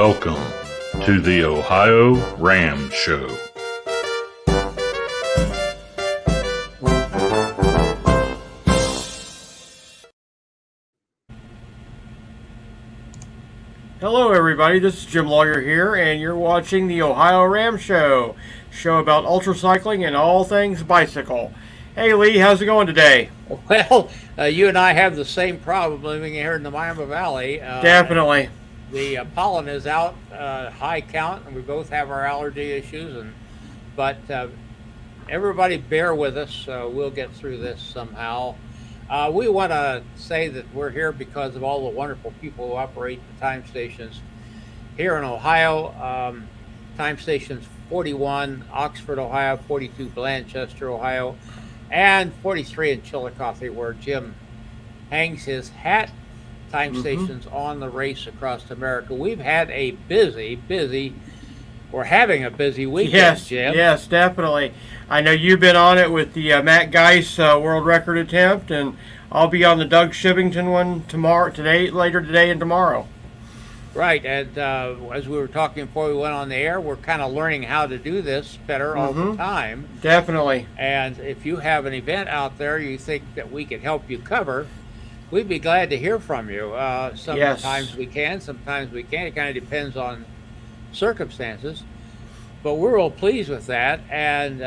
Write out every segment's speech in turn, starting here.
Welcome to the OhioRAAM Show. Hello everybody, this is Jim Lawyer here, and you're watching the OhioRAAM Show about ultracycling and all things bicycle. Hey Lee, how's it going today? Well, you and I have the same problem living here in the Miami Valley. Definitely. The pollen is out, high count, and we both have our allergy issues. But everybody bear with us. We'll get through this somehow. We want to say that we're here because of all the wonderful people who operate the time stations here in Ohio. Time stations 41, Oxford, Ohio, 42, Blanchester, Ohio, and 43 in Chillicothe, where Jim hangs his hat. Time stations on the race across America. We've had a we're having a busy weekend, yes, Jim. Yes, definitely. I know you've been on it with the Matt Geis world record attempt, and I'll be on the Doug Shivington one later today and tomorrow. Right, and as we were talking before we went on the air, we're kind of learning how to do this better all the time. Definitely. And if you have an event out there you think that we can help you cover, we'd be glad to hear from you. Sometimes we can, sometimes we can't. It kind of depends on circumstances. But we're real pleased with that. And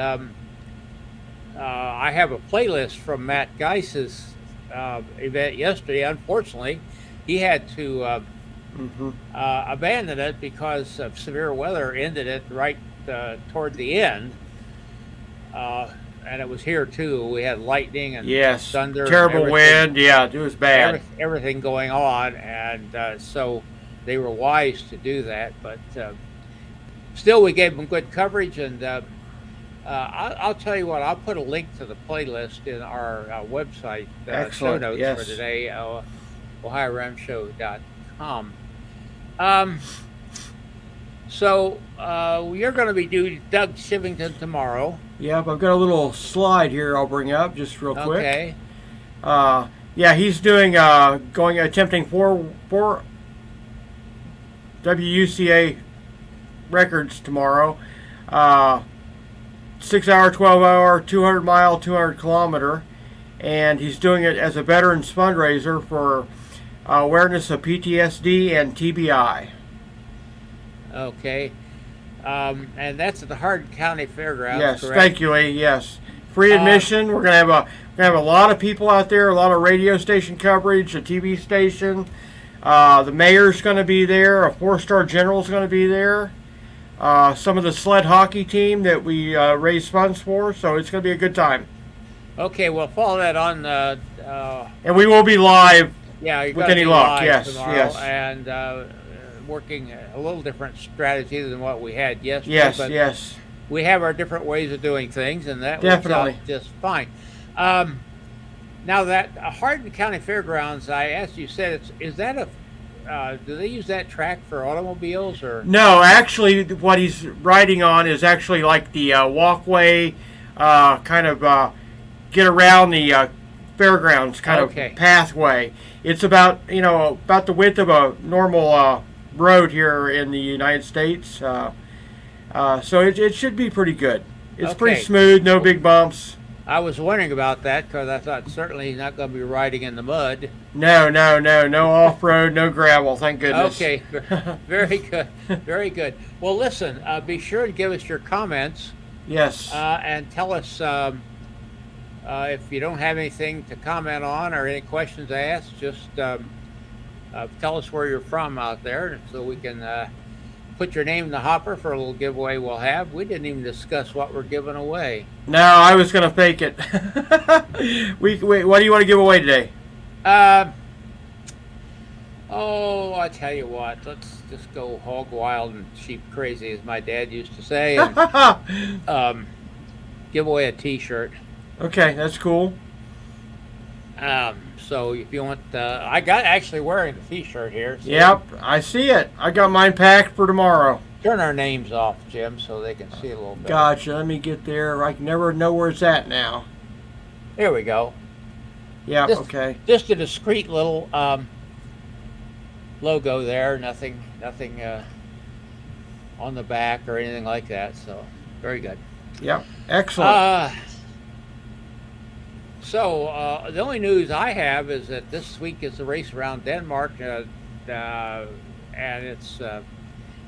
I have a playlist from Matt Geis's event yesterday. Unfortunately, he had to abandon it because of severe weather, ended it right toward the end. And it was here too. We had lightning and thunder, terrible wind. Yeah, it was bad. Everything going on, and so they were wise to do that. But still, we gave them good coverage. And I'll tell you what. I'll put a link to the playlist in our website show notes for today. OhioRAAMshow.com. So you're going to be doing Doug Shivington tomorrow. Yep, I've got a little slide here I'll bring up just real quick. Okay. He's doing attempting four WUCA records tomorrow. 6 hour, 12 hour, 200 mile, 200 kilometer, and he's doing it as a veterans fundraiser for awareness of PTSD and TBI. Okay. And that's at the Hardin County Fairgrounds. Yes, correct? Thank you, Lee. Yes, free admission. We're gonna have a lot of people out there, a lot of radio station coverage, a TV station. The mayor's going to be there. A 4-star general's going to be there. Some of the sled hockey team that we raise funds for. So it's going to be a good time. Okay, we'll follow that on. And we will be live. Yeah, with any luck. Yes, tomorrow, yes. And working a little different strategy than what we had yesterday. Yes, but yes. We have our different ways of doing things, and that Definitely works out just fine. Now that Hardin County Fairgrounds, I asked you, said is that a do they use that track for automobiles or? No, actually, what he's riding on is actually like the walkway, kind of get around the fairgrounds kind of pathway. It's about the width of a normal road here in the United States. So it should be pretty good. It's pretty smooth, no big bumps. I was wondering about that because I thought certainly he's not going to be riding in the mud. No off-road, no gravel, thank goodness. Okay, very good, very good. Well, listen, be sure to give us your comments. Yes. And tell us if you don't have anything to comment on or any questions to ask, just tell us where you're from out there so we can put your name in the hopper for a little giveaway we'll have. We didn't even discuss what we're giving away. No, I was going to fake it. What do you want to give away today? I tell you what, let's just go hog wild and sheep crazy, as my dad used to say, and give away a t-shirt. Okay, that's cool. So if you want, I got actually wearing the t-shirt here. So yep, I see it. I got mine packed for tomorrow. Turn our names off, Jim, so they can see a little bit. Gotcha. Let me get there. I can never know where it's at now. There we go. Yeah. Okay. Just a discreet little logo there. Nothing on the back or anything like that. So very good. Yep. Excellent. So the only news I have is that this week is the race around Denmark, and it's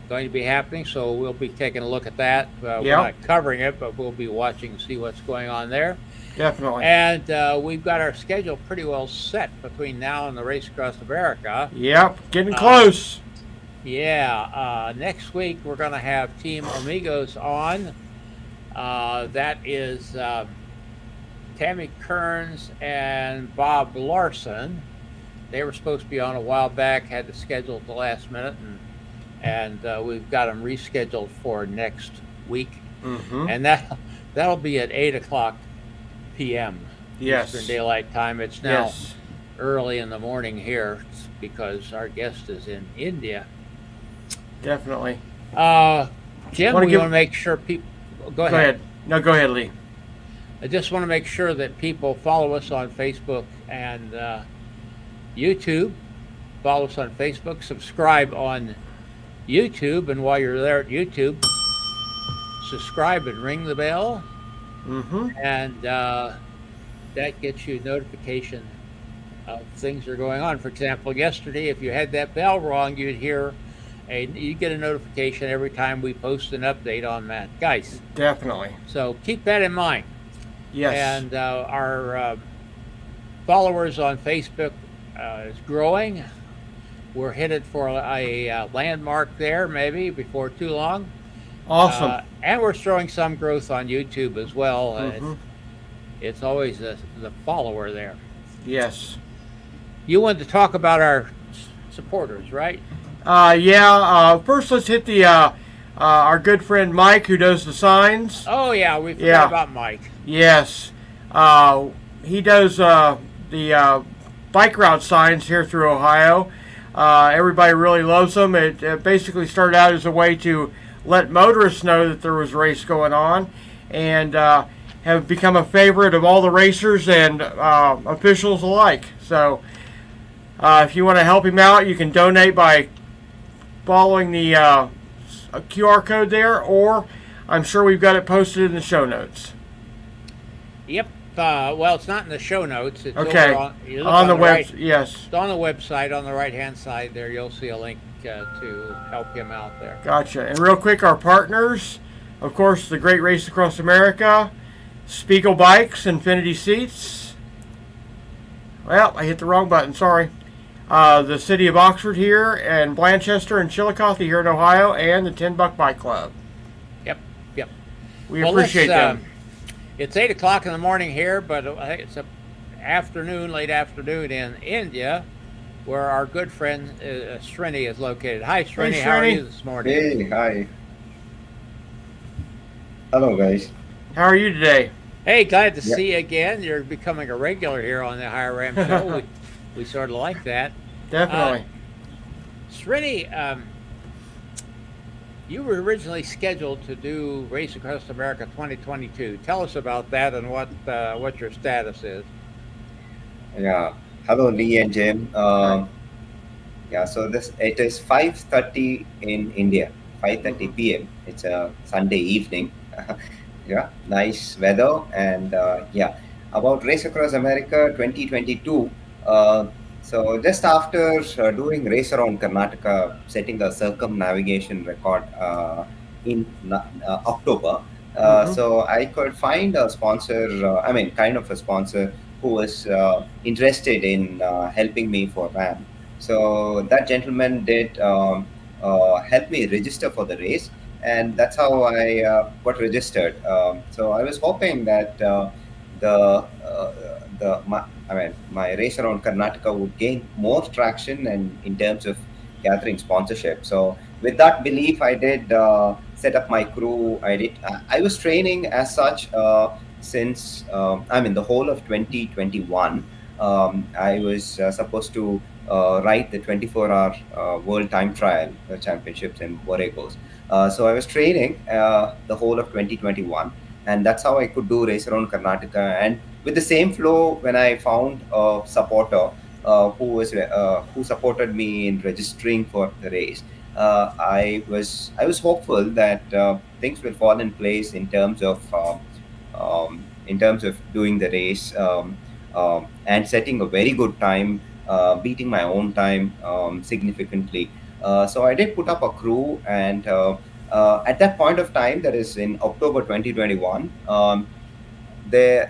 going to be happening. So we'll be taking a look at that. We're not covering it, but we'll be watching to see what's going on there. Definitely. And we've got our schedule pretty well set between now and the Race Across America. Yep, getting close. Next week we're going to have Team Amigos on. That is Tammy Kearns and Bob Larson. They were supposed to be on a while back, had to schedule at the last minute, and we've got them rescheduled for next week. Mm-hmm. And that'll be at 8:00 p.m. Eastern Daylight Time. It's now early in the morning here because our guest is in India. Definitely. Jim, we want to make sure people... Go ahead. No, go ahead, Lee. I just want to make sure that people follow us on Facebook and YouTube. Follow us on Facebook. Subscribe on YouTube. And while you're there at YouTube, subscribe and ring the bell. Mm-hmm. And that gets you notification of things that are going on. For example, yesterday, if you had that bell wrong, you get a notification every time we post an update on that. Guys. Definitely. So keep that in mind. Yes. And our followers on Facebook is growing. We're headed for a landmark there, maybe, before too long. Awesome. And we're showing some growth on YouTube as well. Mm-hmm. It's always the follower there. Yes. You wanted to talk about our supporters, right? First, let's hit the our good friend Mike, who does the signs. Oh yeah, we forgot about Mike. Yes, he does the bike route signs here through Ohio. Everybody really loves them. It basically started out as a way to let motorists know that there was a race going on, and have become a favorite of all the racers and officials alike. So if you want to help him out, you can donate by following the QR code there, or I'm sure we've got it posted in the show notes. Yep. Well, it's not in the show notes. It's okay. On the web. Yes. It's on the website on the right-hand side there. You'll see a link to help him out there. Gotcha. And real quick, our partners, of course, the Great Race Across America, Spiegel Bikes, Infinity Seats. Well, I hit the wrong button. Sorry. The City of Oxford here, and Blanchester and Chillicothe here in Ohio, and the $10 Bike Club. Yep. We appreciate them. It's 8:00 in the morning here, but it's late afternoon in India, where our good friend Srini is located. Hi, Srini. Hey, Srini. How are you this morning? Hey, hi. Hello, guys. How are you today? Hey, glad to see you again. You're becoming a regular here on the OhioRAAM show. We sort of like that. Definitely. Srini, you were originally scheduled to do Race Across America 2022. Tell us about that and what your status is. Yeah. Hello, Lee and Jim. So it is 5:30 in India, 5:30 p.m. It's a Sunday evening. Nice weather. And about Race Across America 2022. So just after doing Race Around Karnataka, setting a circumnavigation record in October, so I could find a sponsor, kind of a sponsor who was interested in helping me for RAAM. So that gentleman did help me register for the race, and that's how I got registered. So I was hoping that my Race Around Karnataka would gain more traction and in terms of gathering sponsorship. So with that belief, I did set up my crew. I was training as such since the whole of 2021. I was supposed to ride the 24-hour World Time Trial Championships in Borregos. So I was training the whole of 2021, and that's how I could do Race Around Karnataka. And with the same flow, when I found a supporter who supported me in registering for the race, I was hopeful that things will fall in place in terms of doing the race, and setting a very good time, beating my own time significantly. So I did put up a crew, and at that point of time, that is in October 2021, the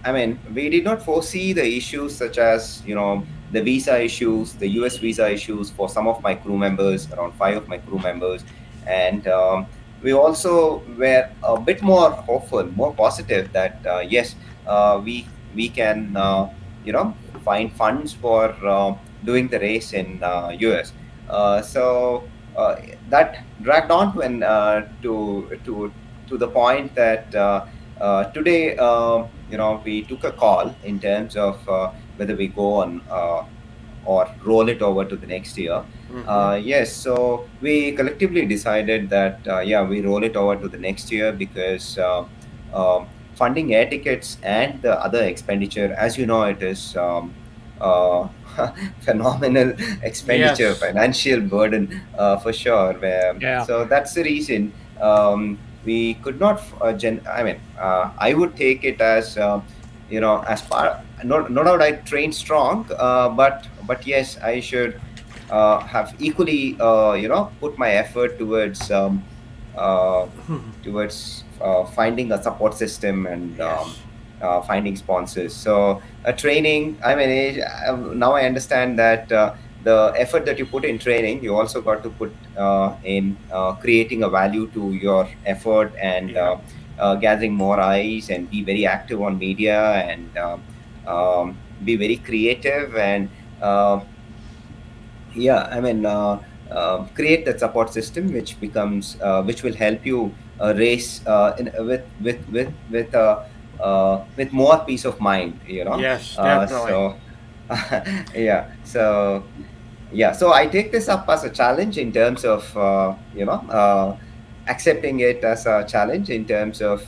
I mean, we did not foresee the issues such as, the visa issues, the US visa issues for some of my crew members, around five of my crew members, and we also were a bit more hopeful, more positive that yes, we can find funds for doing the race in US. So that dragged on when to the point that. Today, we took a call in terms of whether we go on or roll it over to the next year. Yes, so we collectively decided that yeah, we roll it over to the next year because funding air tickets and the other expenditure, as you know, it is uh, phenomenal expenditure, Yes. financial burden for sure. Yeah. So that's the reason. We could not I mean, I would take it as as part, not that I train strong, but yes, I should have equally put my effort uh, towards finding a support system and Yes. finding sponsors. So training, I mean, now I understand that the effort that you put in training, you also got to put in creating a value to your effort, and Yep. gathering more eyes, and be very active on media, and be very creative, and yeah, I mean, create that support system which will help you race with more peace of mind, Yes, definitely. so yeah, so I take this up as a challenge in terms of accepting it as a challenge in terms of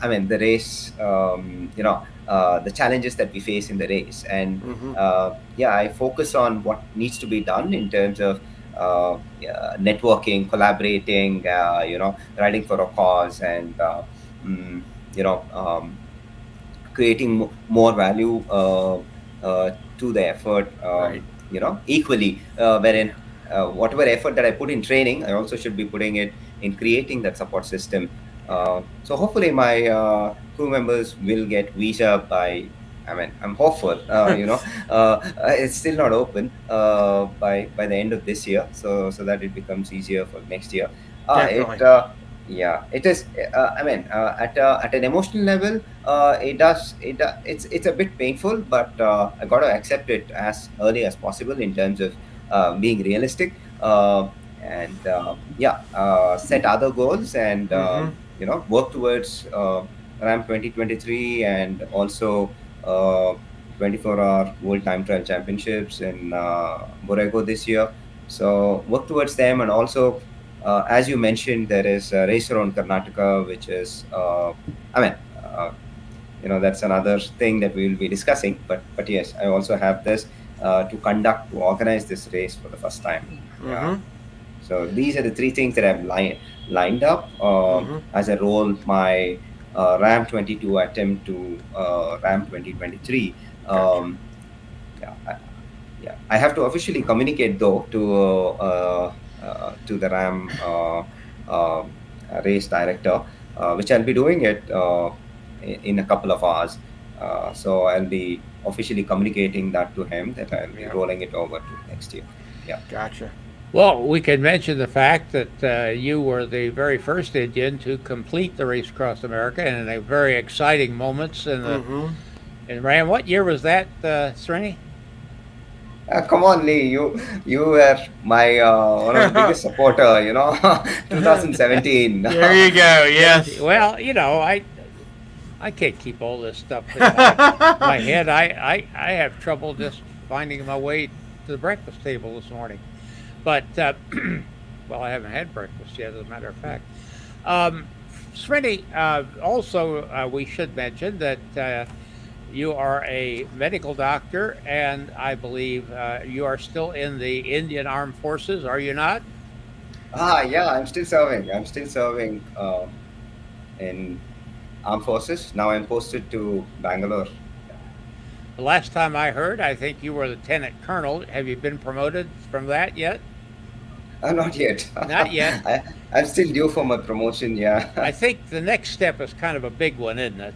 I mean, the race, the challenges that we face in the race, and yeah, I focus on what needs to be done in terms of yeah, networking, collaborating, riding for a cause, and mm, you know creating more value to the effort, Right. equally, Yeah. wherein whatever effort that I put in training, I also should be putting it in creating that support system. Yeah. So hopefully my crew members will get visa by, I mean, I'm hopeful. It's still not open by the end of this year, so that it becomes easier for next year. It Definitely. Yeah, it is. I mean, at an emotional level, it's a bit painful, but I got to accept it as early as possible in terms of being realistic, and yeah, set other goals, and work towards RAM 2023, and also 24-hour World Time Trial Championships in Borrego this year. So work towards them, and also as you mentioned, there is a race around Karnataka, which is, I mean, that's another thing that we will be discussing. But yes, I also have this to organize this race for the first time. Yeah. So these are the three things that I've lined up as I roll my RAM 22 attempt to RAM 2023. Gotcha. Yeah, yeah, I have to officially communicate though to the RAM race director, which I'll be doing it in a couple of hours. So I'll be officially communicating that to him that I'll be Yeah. rolling it over to next year. Yeah. Gotcha. Well, we can mention the fact that you were the very first Indian to complete the race across America, and in a very exciting moments in RAAM. What year was that, Srini? Come on, Lee. You were my one of the biggest supporter. 2017. There you go. Yes. Well, I can't keep all this stuff in my head. I have trouble just finding my way to the breakfast table this morning. But, well, I haven't had breakfast yet, as a matter of fact. Srini, also, we should mention that you are a medical doctor, and I believe you are still in the Indian Armed Forces, are you not? Yeah, I'm still serving. I'm still serving in armed forces. Now I'm posted to Bangalore. The last time I heard, I think you were Lieutenant Colonel. Have you been promoted from that yet? Not yet. Not yet. I'm still due for my promotion. I Yeah, think the next step is kind of a big one, isn't it?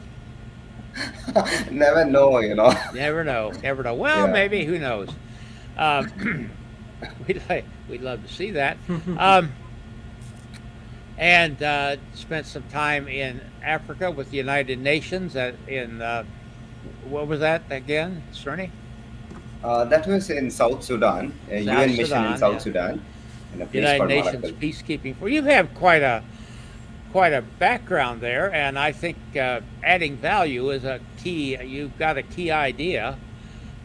never know. Never know. Never know. Well, Yeah. maybe. Who knows? Um, we'd love to see that. Um, and spent some time in Africa with the United Nations in what was that again, Srini? That was in South Sudan, a South UN mission in Sudan, South yeah. Sudan, in a place United called Nations Malakal. peacekeeping force. You have quite a background there, and I think adding value is a key. You've got a key idea,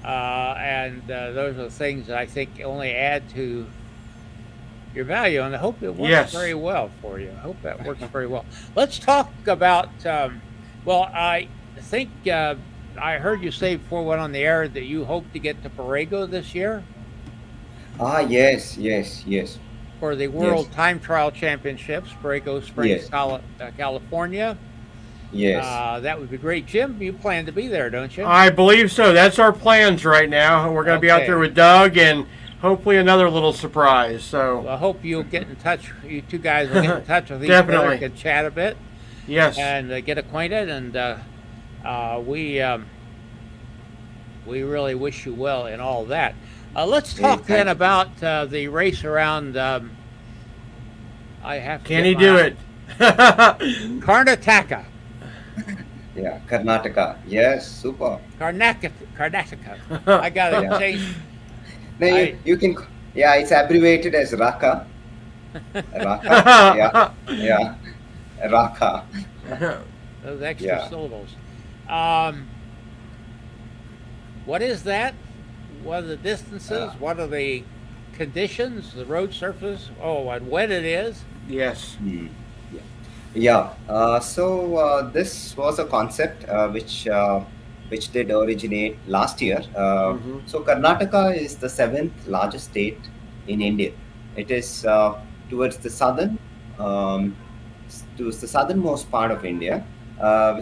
and those are things that I think only add to your value, and I hope it works Yes. very well for you. I hope that works very well. Let's talk about. Well, I think I heard you say before we went on the air that you hope to get to Borrego this year Yes, yes, yes, for the yes, World Time Trial Championships, Borrego Springs, yes, California. yes. That would be great. Jim, you plan to be there, don't you? I believe so. That's our plans right now. We're going to be out there Okay. with Doug and hopefully another little surprise. So, Well, I hope you'll get in touch. You two guys will get in touch with each other, Definitely. can chat a bit, yes. and get acquainted. And we really wish you well in all that. Let's Hey, talk then thank you. about the race around. I have to Can get he my- do it? Karnataka. Yeah, Karnataka. Yes, super. Karnataka. I got to Yeah. change. Now you can. Yeah, it's abbreviated as RAKA. RAKA. Yeah, yeah, RAKA. Those extra Yeah. syllables. What is that? What are the distances? What are the conditions? The road surface? Oh, and when it is? yes. Hmm. Yeah. So this was a concept which did originate last year. Hmm. So Karnataka is the seventh largest state in India. It is towards the um, towards the southernmost part of India,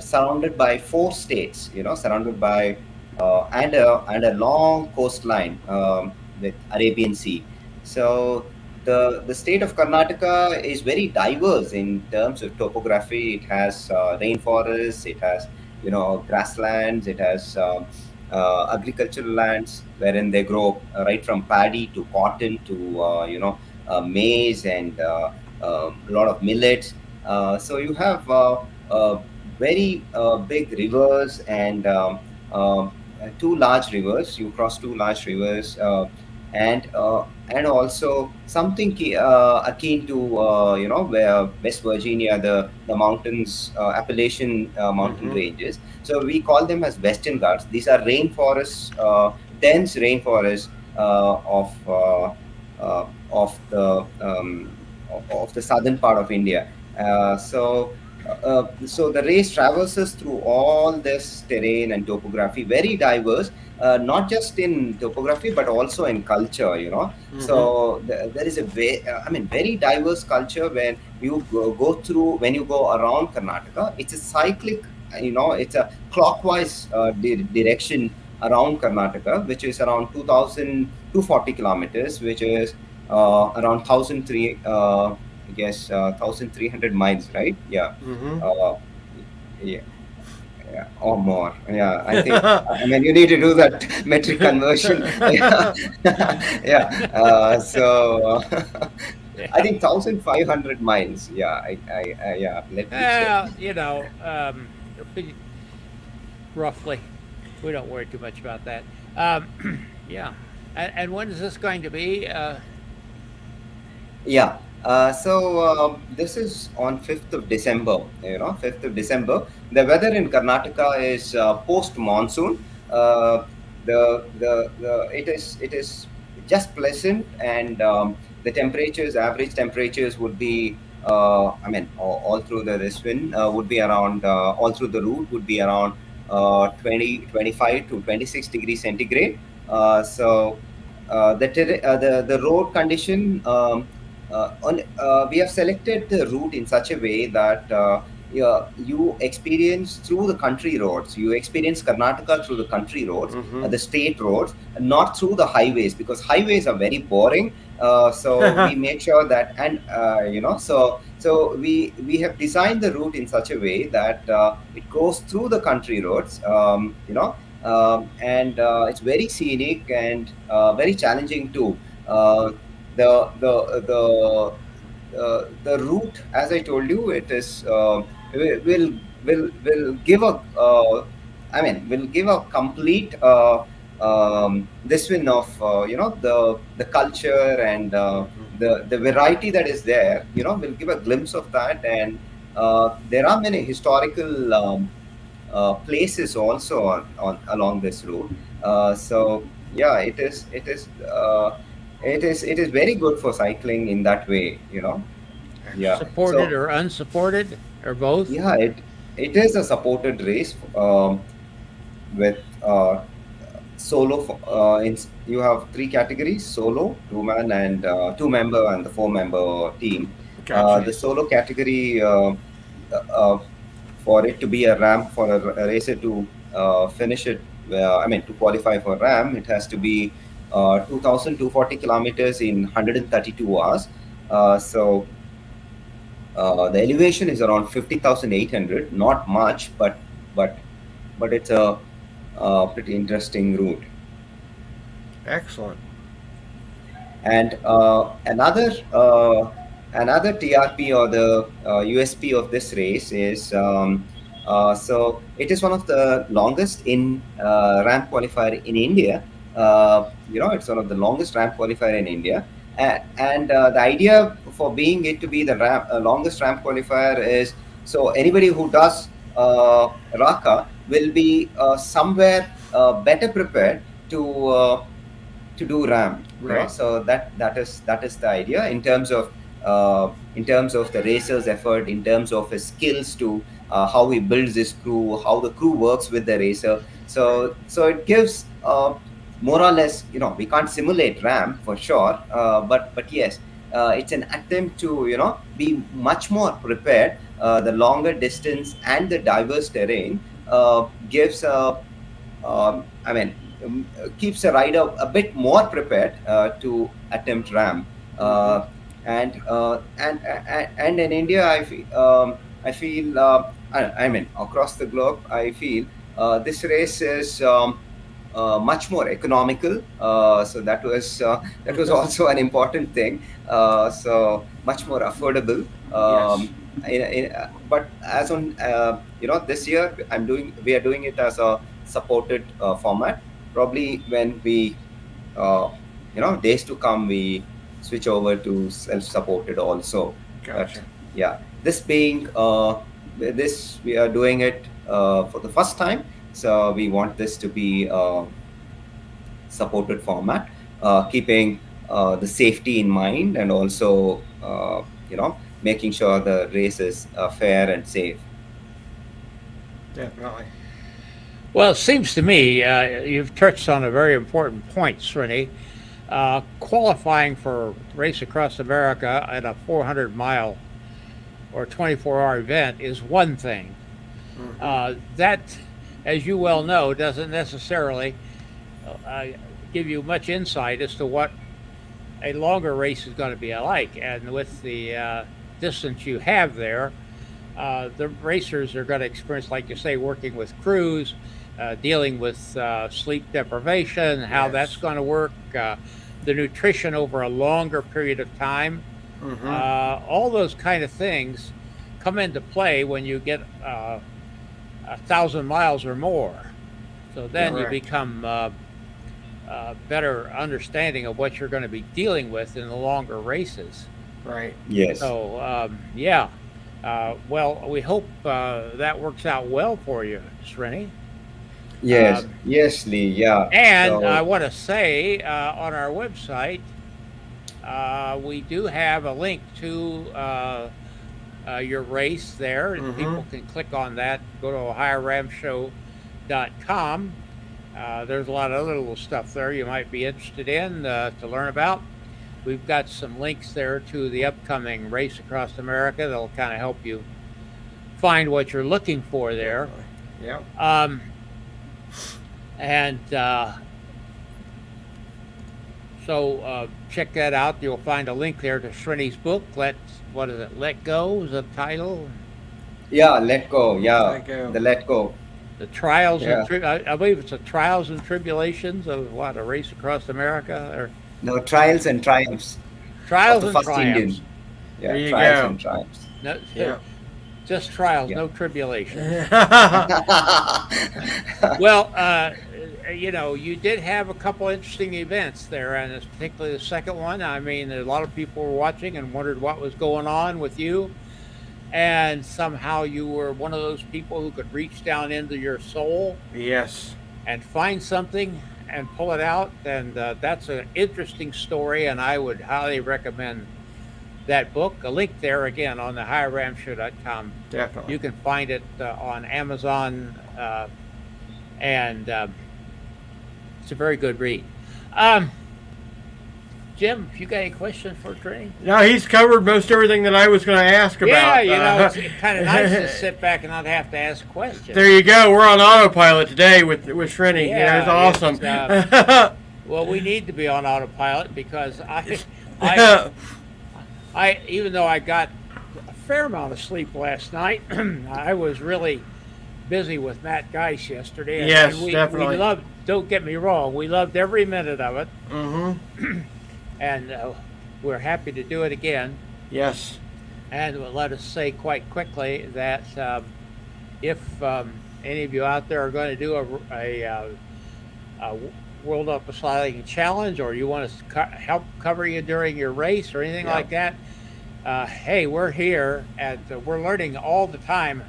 surrounded by four states. Surrounded by and a long coastline with Arabian Sea. So the state of Karnataka is very diverse in terms of topography. It has rainforests, it has grasslands, it has agricultural lands wherein they grow right from paddy to cotton to maize and a lot of millets. So you have very big rivers and two large rivers. You cross two large rivers. And also something akin to where West Virginia, the mountains, Appalachian mountain Hmm. ranges. So we call them as Western Ghats. These are rainforests, dense rainforests of the southern part of India. So the race traverses through all this terrain and topography, very diverse, not just in topography but also in culture. Hmm. So there is very diverse culture when you go through when you go around Karnataka. It's a cyclic, it's a clockwise direction around Karnataka, which is around 2,240 kilometers, which is around 1,003. I guess 1,300 miles, right? Yeah. Hmm. Uh, yeah, yeah, or more. Yeah, I think. I mean, you need to do that metric conversion. Yeah, yeah. I think 1,500 miles. Yeah, yeah. Let me check. Well, roughly. We don't worry too much about that. Yeah. And when is this going to be? Yeah. This is on 5th of December. 5th of December. The weather in Karnataka is post monsoon. It is just pleasant, and the average temperatures would be. All through the this wind would be around all through the route would be around 25 to 26 degrees centigrade. The road condition, we have selected the route in such a way that yeah, you experience through the country roads. You experience Karnataka through the country roads, the state roads, and not through the highways, because highways are very boring. So we make sure that, and so we have designed the route in such a way that it goes through the country roads. And it's very scenic and very challenging too. The the the the route, as I told you, it is will give a will give a complete this win of the culture and the variety that is there. Will give a glimpse of that, and there are many historical places also on along this route. So yeah, it is very good for cycling in that way. Yeah. Supported So or unsupported or both? yeah, it is a supported race with solo. You have three categories: solo, two-man, and two-member, and the four-member team. Gotcha. The solo category, uh, for it to be a RAM, for a racer to finish it, to qualify for RAM, it has to be 2,240 kilometers in 132 hours. So the elevation is around 50,800, not much, but it's a pretty interesting route. Excellent. And another TRP, or the USP of this race is, so it is one of the longest in ramp qualifier in India. It's one of the longest ramp qualifier in India. And the idea for being it to be the longest ramp qualifier is, so anybody who does RAKA will be somewhere better prepared to do RAM. Right. So that is the idea in terms of the racer's effort, in terms of his skills, to how he builds his crew, how the crew works with the racer. So it gives more or less, we can't simulate RAM for sure, but yes, it's an attempt to be much more prepared. The longer distance and the diverse terrain gives keeps a rider a bit more prepared to attempt RAM. And in India, I feel across the globe, I feel this race is much more economical. So that was also an important thing. So much more affordable. But as on this year, we are doing it as a supported format. Probably when we days to come, we switch over to self-supported also. Gotcha. But yeah, this being this we are doing it for the first time, so we want this to be supported format, keeping the safety in mind, and also making sure the race is fair and safe. Definitely. Well, it seems to me you've touched on a very important point, Srini. Qualifying for Race Across America at a 400-mile or 24-hour event is one thing. That, as you well know, doesn't necessarily give you much insight as to what a longer race is going to be like. And with the distance you have there, the racers are going to experience, like you say, working with crews, dealing with sleep deprivation, how that's going to work, the nutrition over a longer period of time. All those kind of things come into play when you get 1,000 miles or more. So then you become better understanding of what you're going to be dealing with in the longer races. Right. Yes. So well, we hope that works out well for you, Srini. Yes, yes, Lee. Yeah. And I want to say on our website, we do have a link to your race there, and people can click on that. Go to OhioRAAM Show There's a lot of other little stuff there you might be interested in to learn about. We've got some links there to the upcoming race across America that'll kind of help you find what you're looking for there. Yeah. So check that out. You'll find a link there to Srini's book. Let Go is the title. Yeah, Let Go. Yeah, the Let Go. The trials and I believe it's the trials and tribulations of a race across America, or no, trials and triumphs. Trials and triumphs. Indian. Yeah, there you trials go. And triumphs. No, just trials, no tribulations. Well, you did have a couple interesting events there, and particularly the second one. I mean, a lot of people were watching and wondered what was going on with you. And somehow you were one of those people who could reach down into your soul. Yes. And find something and pull it out. And that's an interesting story, and I would highly recommend that book. A link there again on the OhioRAAM.com. Definitely. You can find it on Amazon, and it's a very good read. Jim, if you got any questions for Srini? No, he's covered most everything that I was going to ask about. Yeah, it's kind of nice to sit back and not have to ask questions. There you go. We're on autopilot today with Srini. Yeah, it's awesome. Well, we need to be on autopilot because I even though I got a fair amount of sleep last night, I was really busy with Matt Geis yesterday. Yes, and definitely. We loved, don't get me wrong, we loved every minute of it. Mm-hmm. And we're happy to do it again. Yes. And let us say quite quickly that if any of you out there are going to do a World Open Cycling Challenge, or you want us to help cover you during your race or anything like that, hey, we're here, and we're learning all the time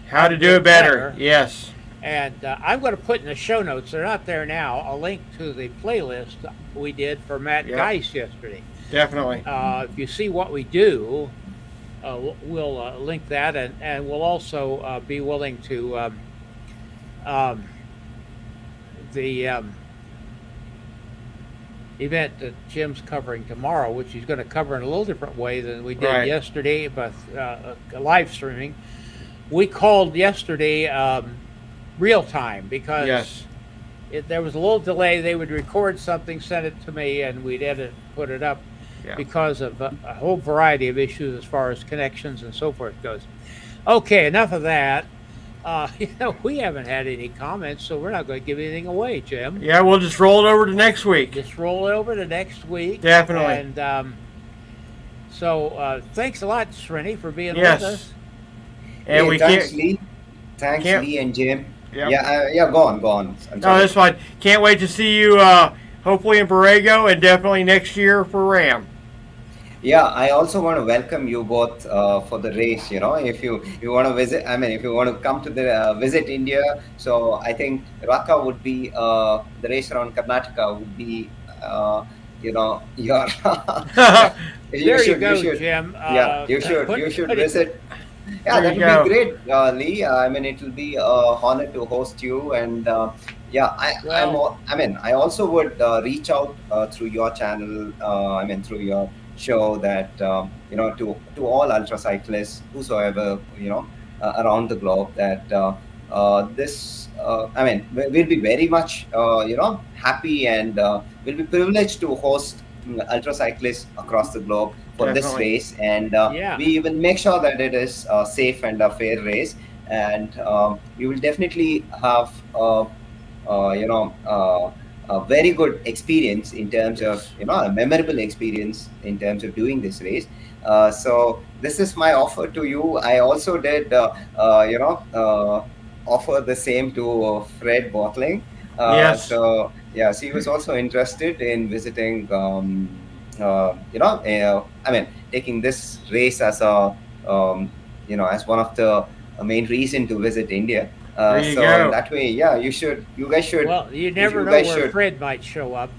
how to do it better. Yes. And I'm going to put in the show notes, they're not there now, a link to the playlist we did for Matt Geis yesterday. Definitely. If you see what we do, we'll link that, and we'll also be willing to the event that Jim's covering tomorrow, which he's going to cover in a little different way than we did yesterday, but live streaming. We called yesterday real time because there was a little delay. They would record something, send it to me, and we'd edit, put it up because of a whole variety of issues as far as connections and so forth goes. Okay, enough of that. We haven't had any comments, so we're not going to give anything away, Jim. Yeah, we'll just roll it over to next week. Just roll it over to next week. Definitely. And so thanks a lot, Srini, for being with us. And thanks, Lee. Thanks, Lee and Jim. Yep. Go on. No, that's fine. Can't wait to see you, hopefully in Borrego, and definitely next year for RAAM. Yeah, I also want to welcome you both for the race. If you want to visit, if you want to come to the visit India, so I think RAKA would be the race around Karnataka would be, your. There you go, Jim. You should visit. Yeah, that would be great, Lee. It will be an honor to host you, and I also would reach out through your channel. Through your show that to all ultra cyclists, whosoever around the globe, that we'll be very much happy, and we'll be privileged to host ultra cyclists across the globe for this race, and we will make sure that it is a safe and a fair race, and we will definitely have a very good experience in terms of a memorable experience in terms of doing this race. So this is my offer to you. I also did offer the same to Fred Bottling. So he was also interested in visiting taking this race as a as one of the main reason to visit India. So that way, you guys should. Well, you never know where Fred might show up.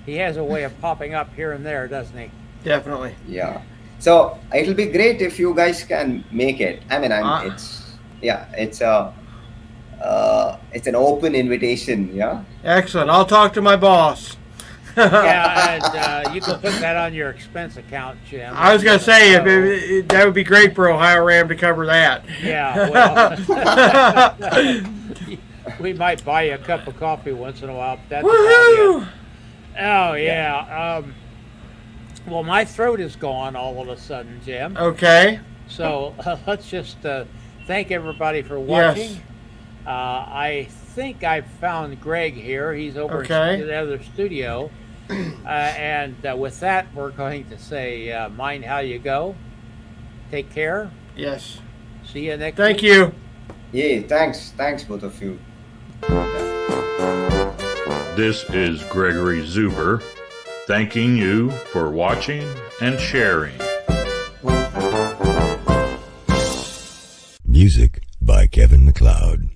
He has a way of popping up here and there, doesn't he? Definitely. Yeah. So it'll be great if you guys can make it. It's it's an open invitation. Yeah. Excellent. I'll talk to my boss. Yeah, and you can put that on your expense account, Jim. I was going to say, that would be great for OhioRAAM to cover that. Yeah, well, we might buy you a cup of coffee once in a while. But that's Woohoo! Oh, yeah. Well, my throat is gone all of a sudden, Jim. Okay. So let's just thank everybody for watching. Yes. I think I've found Greg here. He's over in the other studio. And with that, we're going to say, mind how you go. Take care. Yes. See you next week. Thank you. Yeah, thanks. Thanks, both of you. This is Gregory Zuber, thanking you for watching and sharing. Music by Kevin MacLeod.